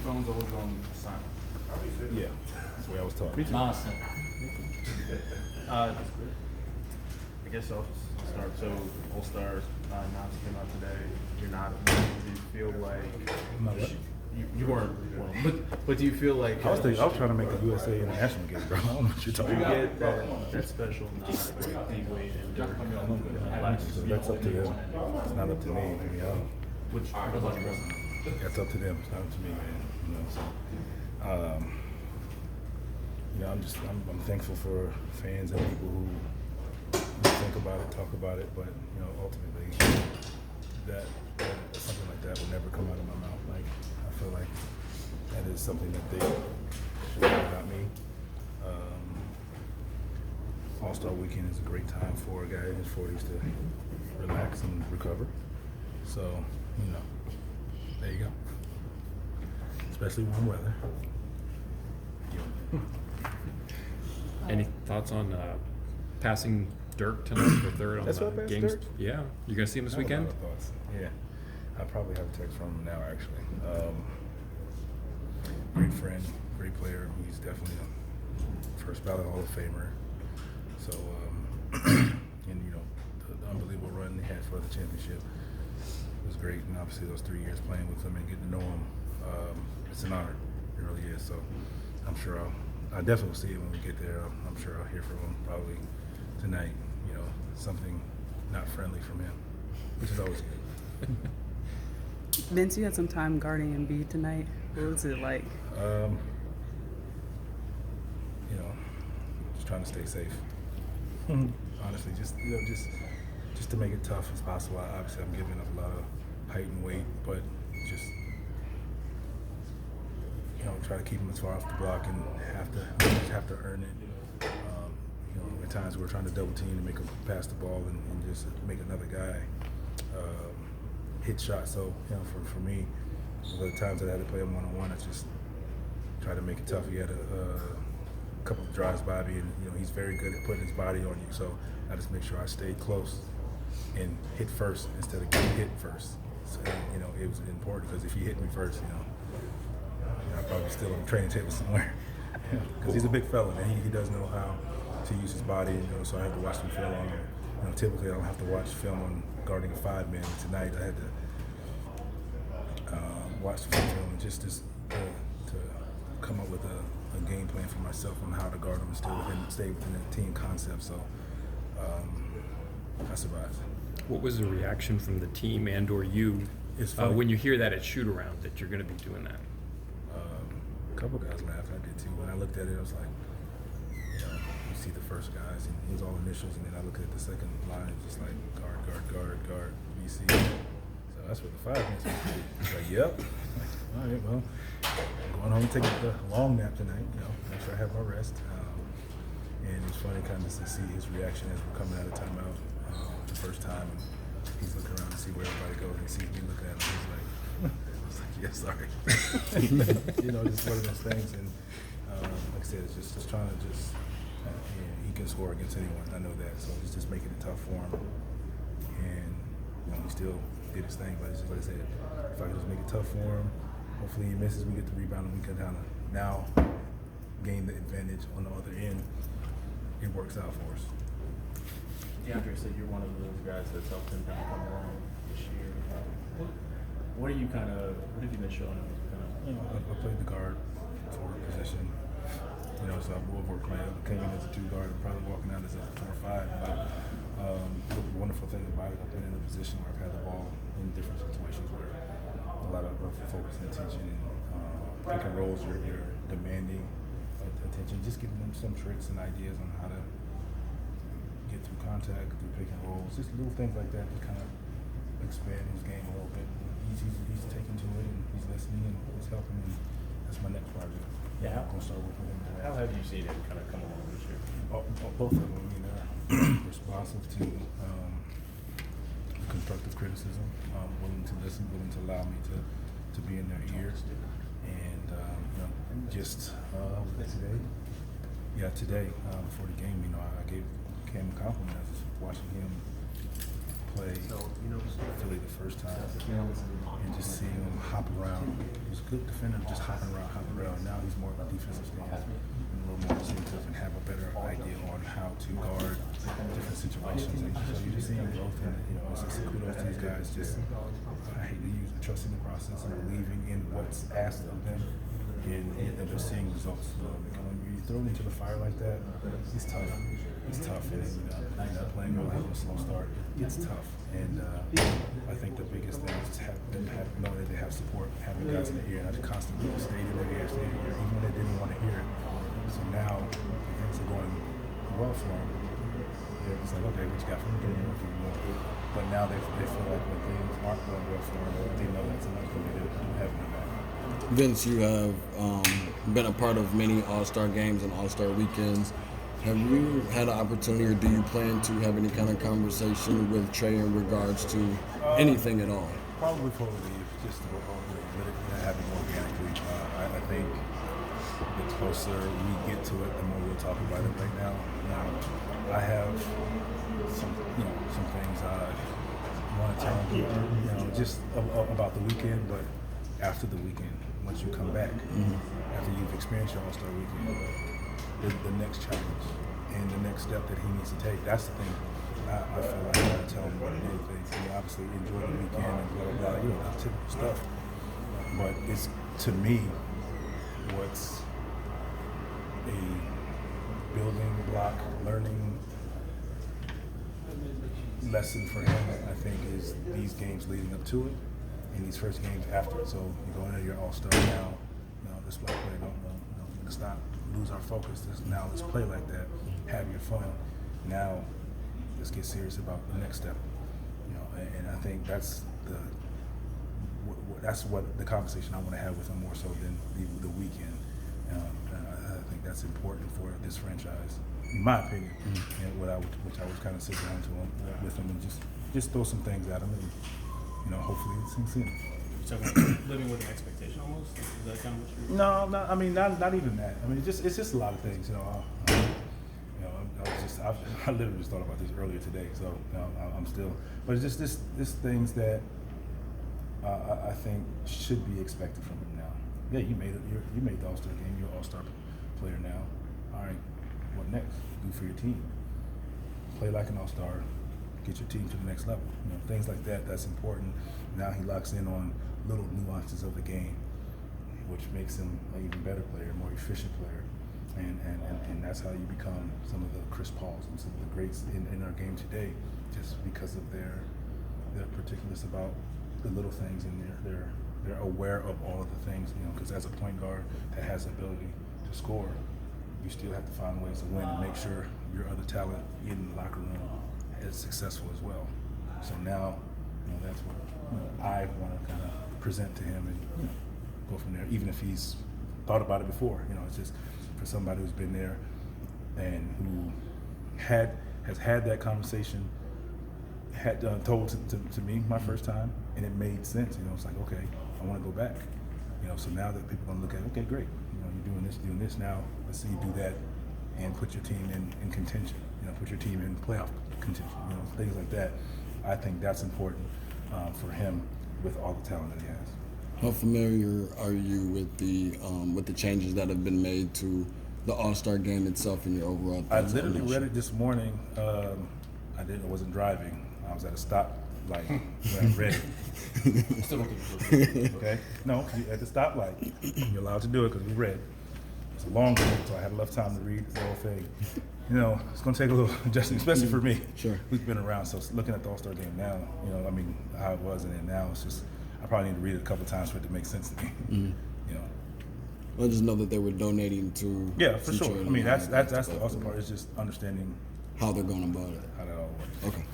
phone's always on silent. Yeah, that's the way I was taught. Nonsense. I guess I'll start. So, AllStar announcement came out today. You're not. Do you feel like you weren't? Well, but do you feel like I was trying to make the USA international game, bro. I don't know what you're talking about. get that special nod with D-Wade and So that's up to them. It's not up to me. You know? which That's up to them. It's not up to me, man. You know, so you know, I'm thankful for fans and people who think about it, talk about it, but you know, ultimately, that something like that would never come out of my mouth. Like, I feel like that is something that they should know about me. AllStar Weekend is a great time for a guy in his 40s to relax and recover. So, you know, there you go. Especially warm weather. Any thoughts on passing Dirk tonight for third on That's the what I passed games? Dirk? Yeah, you're gonna see him this weekend. I have a lot of thoughts. Yeah, I probably have a text from him now. Actually, great friend, great player. He's definitely a first ballot Hall of Famer. So, and you know, the unbelievable run they had for the championship was great, and obviously those 3 years playing with him and getting to know him, it's an honor. It really is. So, I'm sure I definitely will see him when we get there. I'm sure I'll hear from him probably tonight. You know, something not friendly from him, which is always good. Vince, you had some time guarding Embiid tonight. What was it like? You know, just trying to stay safe. Honestly, just to make it tough as possible. Obviously, I'm giving up a lot of height and weight, but just try to keep him as far off the block and have to earn it. You know, at times we're trying to double team to make him pass the ball and just make another guy hit shots. So, you know, for me, the times that I had to play him one-on-one, I just try to make it tough. He had a couple of drives by me, and you know, he's very good at putting his body on you. So I just make sure I stay close and hit first instead of getting hit first. So, you know, it was important because if he hit me first, you know, I'm probably still on the training table somewhere. Because he's a big fella, and he does know how to use his body. You know, so I have to watch some film on him. You know, typically I don't have to watch film on guarding a 5-man. Tonight I had to watch some film just to come up with a game plan for myself on how to guard him and stay within the team concept. So I survived. What was the reaction from the team and/or you when you hear that at shoot around that you're going to be doing that? A couple guys laughed. I did too. When I looked at it, I was like, you know, you see the first guys, and it was all initials, and then I looked at the second line, just like guard, BC. So that's what the 5-man's supposed to be. It's like, yep. Like, all right, well, I'm going home and taking a long nap tonight. You know, make sure I have my rest. And it was funny kind of to see his reaction as we're coming out of timeout the first time, and he's looking around to see where everybody goes, and he sees me looking at him. He's like, yeah, sorry. You know, just one of those things, and like I said, it's just trying to he can score against anyone. I know that, so it's just making it tough for him. And you know, he still did his thing, but it's just like I said, if I can just make it tough for him, hopefully he misses, we get the rebound, and we can kind of now gain the advantage on the other end. It works out for us. DeAndre said you're one of those guys that's helped him kind of come along this year. What have you been showing him? You know, I played the guard forward position. You know, so I will work my came in as a 2 guard and probably walking out as a 4 or 5. But the wonderful thing about it, I've been in a position where I've had the ball in different situations where a lot of focus and attention and pick and rolls you're demanding attention, just giving them some tricks and ideas on how to get through contact, through pick and rolls, just little things like that to kind of expand his game a little bit. He's taking to it and he's listening and it's helping, and that's my next project. Yeah, I'm going to start working with him. How have you seen him kind of come along this year? Both of them. I mean, responsive to constructive criticism, willing to listen, willing to allow me to be in their ears, and you know, just today before the game, you know, I gave Cam a compliment. I was watching him play Philly the first time and just seeing him hop around. He was a good defender, just hopping around. Now he's more of a defensive stand and a little more instinctive and have a better idea on how to guard different situations. And so you just see him growth, and it's just kudos to these guys. Just I hate to use trusting the process and believing in what's asked of them, and they're seeing results. When you throw it into the fire like that, it's tough. It's tough, and you're not playing well, having a slow start. It's tough, and I think the biggest thing is knowing that they have support, having guys in the ear, and I just constantly stayed in their ear, even when they didn't want to hear it. So now things are going well for them. It's like, okay, what you got from me? Give me more. But now they feel like when things aren't going well for them, they know that's enough for me to have me back. Vince, you have been a part of many AllStar games and AllStar weekends. Have you had an opportunity, or do you plan to have any kind of conversation with Trey in regards to anything at all? Probably before we leave, just to let it happen organically. I think the closer we get to it, the more we'll talk about it. Right now, I have some things I want to tell him, just about the weekend, but after the weekend, once you come back, after you've experienced your AllStar weekend, the next challenge and the next step that he needs to take. That's the thing. I feel like I gotta tell him what to do. Obviously enjoy the weekend and blah blah blah, that typical stuff. But it's, to me, what's a building block learning lesson for him, I think, is these games leading up to it and these first games after it. So you go into your AllStar now, let's play, let's not lose our focus. Let's play like that, have your fun. Now let's get serious about the next step. And I think that's what the conversation I want to have with him more so than the weekend. I think that's important for this franchise, in my opinion. And which I was kind of sit down to him with him and just throw some things at him, and hopefully it sinks in. So living with an expectation almost? Is that kind of what you're... No, not even that. It's just a lot of things. I literally just thought about this earlier today. So I'm still, but it's just this things that I think should be expected from him now. Yeah, you made it. You made the AllStar game. You're an AllStar player now. All right, what next? Do for your team. Play like an AllStar. Get your team to the next level. Things like that. That's important. Now he locks in on little nuances of the game, which makes him an even better player, more efficient player, and that's how you become some of the Chris Pauls and some of the greats in our game today, just because of their particulars about the little things, and they're aware of all of the things. Because as a point guard that has the ability to score, you still have to find ways to win and make sure your other talent in the locker room is successful as well. So now, that's what I want to kind of present to him and go from there. Even if he's thought about it before, it's just for somebody who's been there and who has had that conversation, had told to me my first time, and it made sense. It's like, okay, I want to go back. So now that people are going to look at, okay, great, you're doing this now. Let's see you do that and put your team in contention. Put your team in playoff contention. Things like that. I think that's important for him with all the talent that he has. How familiar are you with the changes that have been made to the AllStar game itself and your overall thoughts? I literally read it this morning. I wasn't driving. I was at a stoplight when I read it. Still don't think it's Okay? No, at the stoplight. You're allowed to do it because we read. It's a long read, so I had enough time to read the whole thing. It's going to take a little adjustment, especially for me. Sure. Who's been around. So looking at the AllStar game now, how it was, and then now it's just, I probably need to read it a couple of times for it to make sense to me. I just know that they were donating to. Yeah, for sure. That's the awesome part, is just understanding how they're going about it. How that all works. Okay.